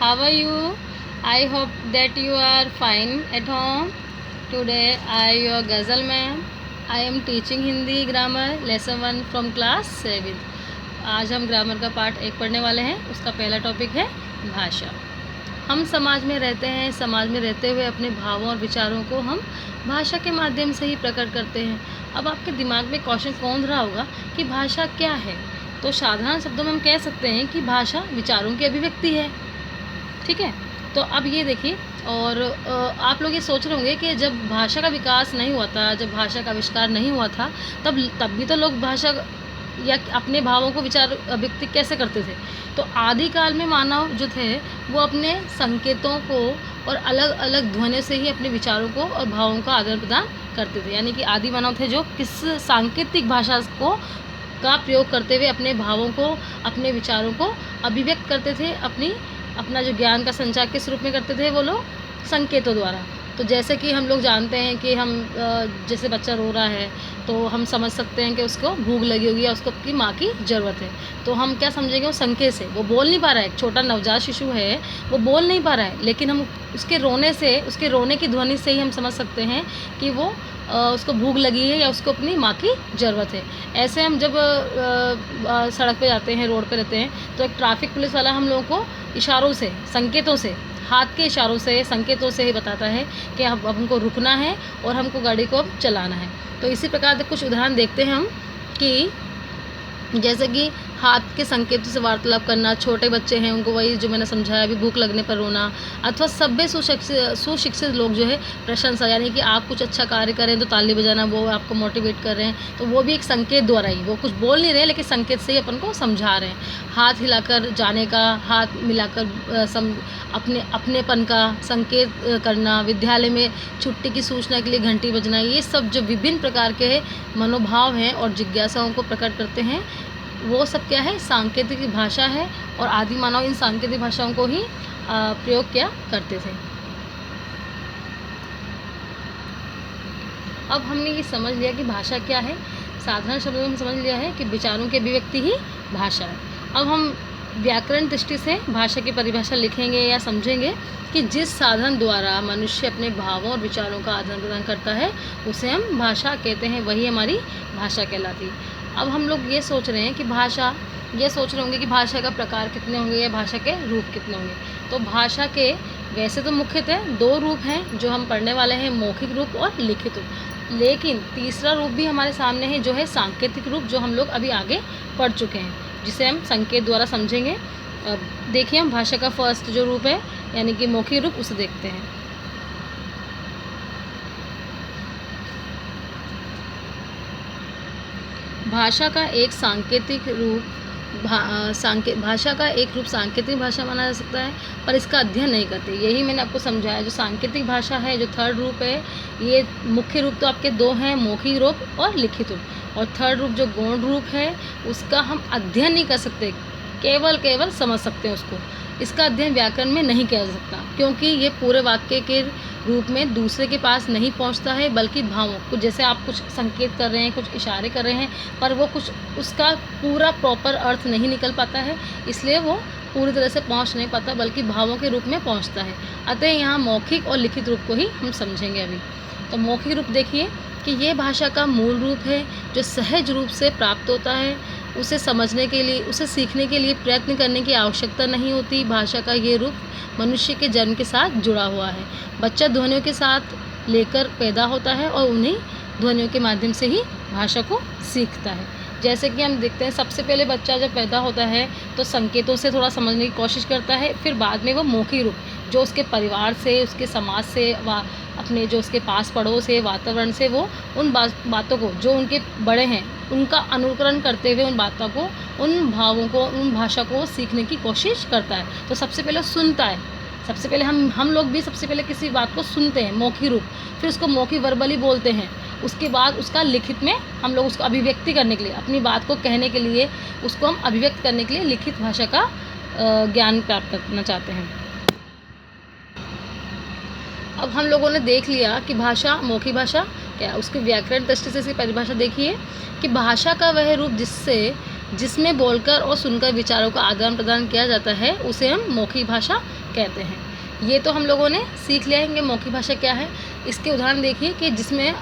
How are you? I hope that you are fine at home. Today I your Ghazal ma'am. I am teaching Hindi grammar lesson 1 from class 7. आज हम grammar का part 1 पढ़ने वाले हैं। उसका पहला topic है भाषा। हम समाज में रहते हैं, समाज में रहते हुए अपने भावों और विचारों को हम भाषा के माध्यम से ही प्रकट करते हैं। अब आपके दिमाग में क्वेश्चन कौन रहा होगा कि भाषा क्या है। तो साधारण शब्दों में हम कह सकते हैं कि भाषा विचारों की अभिव्यक्ति है। ठीक है, तो अब ये देखिए, और आप लोग ये सोच रहे होंगे कि जब भाषा का विकास नहीं हुआ था, जब भाषा का आविष्कार नहीं हुआ था, तब भी तो लोग भाषा या अपने भावों को विचार अभिव्यक्ति कैसे करते थे। तो आदिकाल में मानव जो थे वो अपने संकेतों को और अलग अलग ध्वनियों से ही अपने विचारों को और भावों का आदान प्रदान करते थे। यानी कि आदि मानव थे जो किस सांकेतिक भाषा को का प्रयोग करते हुए अपने भावों को, अपने विचारों को अभिव्यक्त करते थे। अपना जो ज्ञान का संचार किस रूप में करते थे वो लोग, संकेतों द्वारा। तो जैसे कि हम लोग जानते हैं कि हम जैसे बच्चा रो रहा है तो हम समझ सकते हैं कि उसको भूख लगी होगी या उसको अपनी माँ की ज़रूरत है। तो हम क्या समझेंगे, वो संकेत से, वो बोल नहीं पा रहा है, एक छोटा नवजात शिशु है वो बोल नहीं पा रहा है, लेकिन हम उसके रोने से, उसके रोने की ध्वनि से ही हम समझ सकते हैं कि वो उसको भूख लगी है या उसको अपनी माँ की ज़रूरत है। ऐसे हम जब सड़क पे जाते हैं, रोड पे रहते हैं, तो एक ट्रैफिक पुलिस वाला हम लोगों को इशारों से, संकेतों से, हाथ के इशारों से, संकेतों से ही बताता है कि अब हमको रुकना है और हमको गाड़ी को अब चलाना है। तो इसी प्रकार के कुछ उदाहरण देखते हैं हम कि जैसे कि हाथ के संकेतों से वार्तालाप करना, छोटे बच्चे हैं उनको वही जो मैंने समझाया अभी, भूख लगने पर रोना, अथवा सभ्य सुशिक्षित लोग जो है प्रशंसा, यानी कि आप कुछ अच्छा कार्य करें तो ताली बजाना, वो आपको मोटिवेट कर रहे हैं, तो वो भी एक संकेत द्वारा ही, वो कुछ बोल नहीं रहे लेकिन संकेत से ही अपन को समझा रहे हैं। हाथ हिलाकर जाने का, हाथ मिलाकर अपनेपन का संकेत करना, विद्यालय में छुट्टी की सूचना के लिए घंटी बजना, ये सब जो विभिन्न प्रकार के मनोभाव हैं और जिज्ञासाओं को प्रकट करते हैं, वो सब क्या है, सांकेतिक भाषा है। और आदि मानव इन सांकेतिक भाषाओं को ही प्रयोग किया करते थे। अब हमने ये समझ लिया कि भाषा क्या है, साधारण शब्दों में हम समझ लिया है कि विचारों की अभिव्यक्ति ही भाषा है। अब हम व्याकरण दृष्टि से भाषा की परिभाषा लिखेंगे या समझेंगे कि जिस साधन द्वारा मनुष्य अपने भावों और विचारों का आदान प्रदान करता है उसे हम भाषा कहते हैं, वही हमारी भाषा कहलाती है। अब हम लोग ये सोच रहे हैं कि ये सोच रहे होंगे कि भाषा का प्रकार कितने होंगे या भाषा के रूप कितने होंगे। तो भाषा के वैसे तो मुख्यतः 2 रूप हैं जो हम पढ़ने वाले हैं, मौखिक रूप और लिखित रूप। लेकिन तीसरा रूप भी हमारे सामने है जो है सांकेतिक रूप, जो हम लोग अभी आगे पढ़ चुके हैं, जिसे हम संकेत द्वारा समझेंगे। अब देखिए, हम भाषा का फर्स्ट जो रूप है यानी कि मौखिक रूप, उसे देखते हैं। भाषा का एक सांकेतिक रूप भाषा का एक रूप सांकेतिक भाषा माना जा सकता है, पर इसका अध्ययन नहीं करते। यही मैंने आपको समझाया। जो सांकेतिक भाषा है, जो थर्ड रूप है, ये मुख्य रूप तो आपके 2 हैं, मौखिक रूप और लिखित रूप। और थर्ड रूप जो गौण रूप है, उसका हम अध्ययन नहीं कर सकते, केवल समझ सकते हैं उसको। इसका अध्ययन व्याकरण में नहीं किया जा सकता, क्योंकि ये पूरे वाक्य के रूप में दूसरे के पास नहीं पहुंचता है, बल्कि भावों को, जैसे आप कुछ संकेत कर रहे हैं, कुछ इशारे कर रहे हैं, पर वो कुछ उसका पूरा प्रॉपर अर्थ नहीं निकल पाता है, इसलिए वो पूरी तरह से पहुंच नहीं पाता, बल्कि भावों के रूप में पहुंचता है। अतः यहाँ मौखिक और लिखित रूप को ही हम समझेंगे अभी। तो मौखिक रूप देखिए कि ये भाषा का मूल रूप है जो सहज रूप से प्राप्त होता है। उसे समझने के लिए, उसे सीखने के लिए प्रयत्न करने की आवश्यकता नहीं होती। भाषा का ये रूप मनुष्य के जन्म के साथ जुड़ा हुआ है। बच्चा ध्वनियों के साथ लेकर पैदा होता है और उन्हीं ध्वनियों के माध्यम से ही भाषा को सीखता है। जैसे कि हम देखते हैं, सबसे पहले बच्चा जब पैदा होता है तो संकेतों से थोड़ा समझने की कोशिश करता है, फिर बाद में वो मौखिक रूप, जो उसके परिवार से, उसके समाज से, अपने जो उसके पास पड़ोस से, वातावरण से, वो उन बातों को, जो उनके बड़े हैं उनका अनुकरण करते हुए उन बातों को, उन भावों को, उन भाषा को सीखने की कोशिश करता है। तो सबसे पहले सुनता है। सबसे पहले हम लोग भी सबसे पहले किसी बात को सुनते हैं, मौखिक रूप, फिर उसको मौखिक वर्बली बोलते हैं। उसके बाद उसका लिखित में हम लोग उसको अभिव्यक्ति करने के लिए, अपनी बात को कहने के लिए, उसको हम अभिव्यक्त करने के लिए लिखित भाषा का ज्ञान प्राप्त करना चाहते हैं। अब हम लोगों ने देख लिया कि भाषा, मौखिक भाषा क्या, उसके व्याकरण दृष्टि से इसकी परिभाषा देखिए कि भाषा का वह रूप जिससे जिसमें बोलकर और सुनकर विचारों का आदान प्रदान किया जाता है उसे हम मौखिक भाषा कहते हैं। ये तो हम लोगों ने सीख लिया है कि मौखिक भाषा क्या है। इसके उदाहरण देखिए कि जिसमें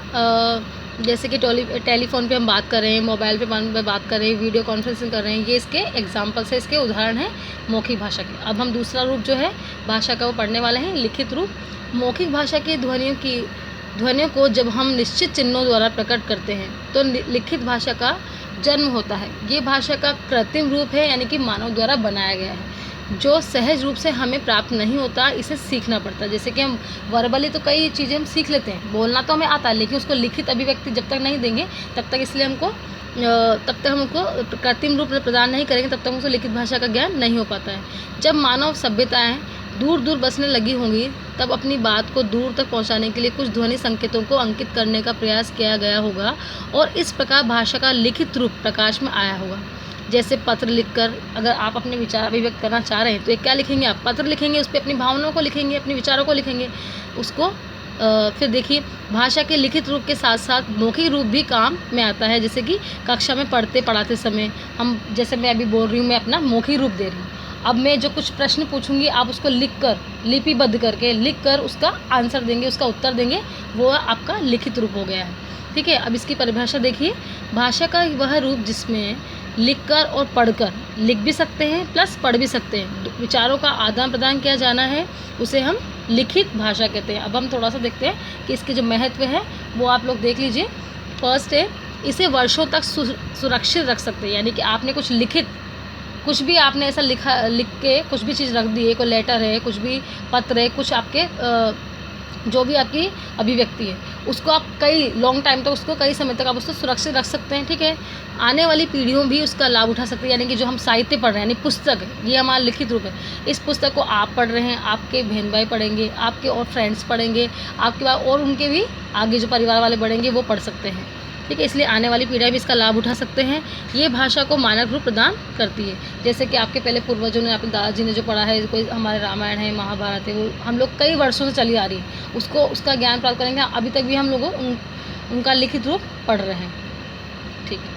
जैसे कि टेलीफोन पे हम बात कर रहे हैं, मोबाइल पे बात कर रहे हैं, वीडियो कॉन्फ्रेंसिंग कर रहे हैं, ये इसके एग्जाम्पल्स है, इसके उदाहरण हैं मौखिक भाषा के। अब हम दूसरा रूप जो है भाषा का वो पढ़ने वाले हैं, लिखित रूप। मौखिक भाषा की ध्वनियों को जब हम निश्चित चिन्हों द्वारा प्रकट करते हैं तो लिखित भाषा का जन्म होता है। ये भाषा का कृत्रिम रूप है, यानी कि मानव द्वारा बनाया गया है, जो सहज रूप से हमें प्राप्त नहीं होता, इसे सीखना पड़ता है। जैसे कि हम वर्बली तो कई चीज़ें हम सीख लेते हैं, बोलना तो हमें आता है, लेकिन उसको लिखित अभिव्यक्ति जब तक नहीं देंगे तब तक, इसलिए तब तक हम उनको कृत्रिम रूप प्रदान नहीं करेंगे तब तक उनको लिखित भाषा का ज्ञान नहीं हो पाता है। जब मानव सभ्यताएँ दूर दूर बसने लगी होंगी तब अपनी बात को दूर तक पहुंचाने के लिए कुछ ध्वनि संकेतों को अंकित करने का प्रयास किया गया होगा और इस प्रकार भाषा का लिखित रूप प्रकाश में आया होगा। जैसे पत्र लिखकर अगर आप अपने विचार अभिव्यक्त करना चाह रहे हैं तो एक क्या लिखेंगे, आप पत्र लिखेंगे, उस पर अपनी भावनाओं को लिखेंगे, अपने विचारों को लिखेंगे उसको। फिर देखिए भाषा के लिखित रूप के साथ साथ मौखिक रूप भी काम में आता है। जैसे कि कक्षा में पढ़ाते समय हम, जैसे मैं अभी बोल रही हूँ, मैं अपना मौखिक रूप दे रही हूँ। अब मैं जो कुछ प्रश्न पूछूंगी आप उसको लिखकर, लिपिबद्ध करके लिखकर उसका आंसर देंगे, उसका उत्तर देंगे, वो आपका लिखित रूप हो गया है। ठीक है। अब इसकी परिभाषा देखिए, भाषा का वह रूप जिसमें लिखकर और पढ़कर, लिख भी सकते हैं प्लस पढ़ भी सकते हैं, विचारों का आदान प्रदान किया जाना है, उसे हम लिखित भाषा कहते हैं। अब हम थोड़ा सा देखते हैं कि इसके जो महत्व है वो आप लोग देख लीजिए। फर्स्ट है, इसे वर्षों तक सुरक्षित रख सकते हैं, यानी कि आपने कुछ लिखित, कुछ भी आपने ऐसा लिख के कुछ भी चीज़ रख दी है, कोई लेटर है, कुछ भी पत्र है, कुछ आपके जो भी आपकी अभिव्यक्ति है, उसको आप कई लॉन्ग टाइम तक, उसको कई समय तक आप उसको सुरक्षित रख सकते हैं। ठीक है। आने वाली पीढ़ियों भी उसका लाभ उठा सकते हैं, यानी कि जो हम साहित्य पढ़ रहे हैं, यानी पुस्तक, ये हमारा लिखित रूप है। इस पुस्तक को आप पढ़ रहे हैं, आपके बहन भाई पढ़ेंगे, आपके और फ्रेंड्स पढ़ेंगे, आपके बाद और उनके भी आगे जो परिवार वाले बढ़ेंगे वो पढ़ सकते हैं। ठीक है। इसलिए आने वाली पीढ़ियाँ भी इसका लाभ उठा सकते हैं। ये भाषा को मानक रूप प्रदान करती है। जैसे कि आपके पहले पूर्वजों ने, आपके दादाजी ने जो पढ़ा है, कोई हमारे रामायण है, महाभारत है, वो हम लोग कई वर्षों से चली आ रही है, उसका ज्ञान प्राप्त करेंगे। अभी तक भी हम लोग उनका लिखित रूप पढ़ रहे हैं। ठीक है।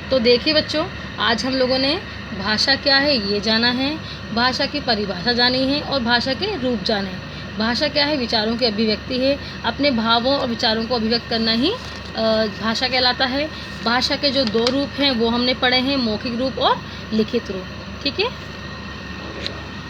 तो देखिए बच्चों, आज हम लोगों ने भाषा क्या है ये जाना है, भाषा की परिभाषा जानी है और भाषा के रूप जाने हैं। भाषा क्या है, विचारों की अभिव्यक्ति है। अपने भावों और विचारों को अभिव्यक्त करना ही भाषा कहलाता है। भाषा के जो दो रूप हैं वो हमने पढ़े हैं, मौखिक रूप और लिखित रूप। ठीक है।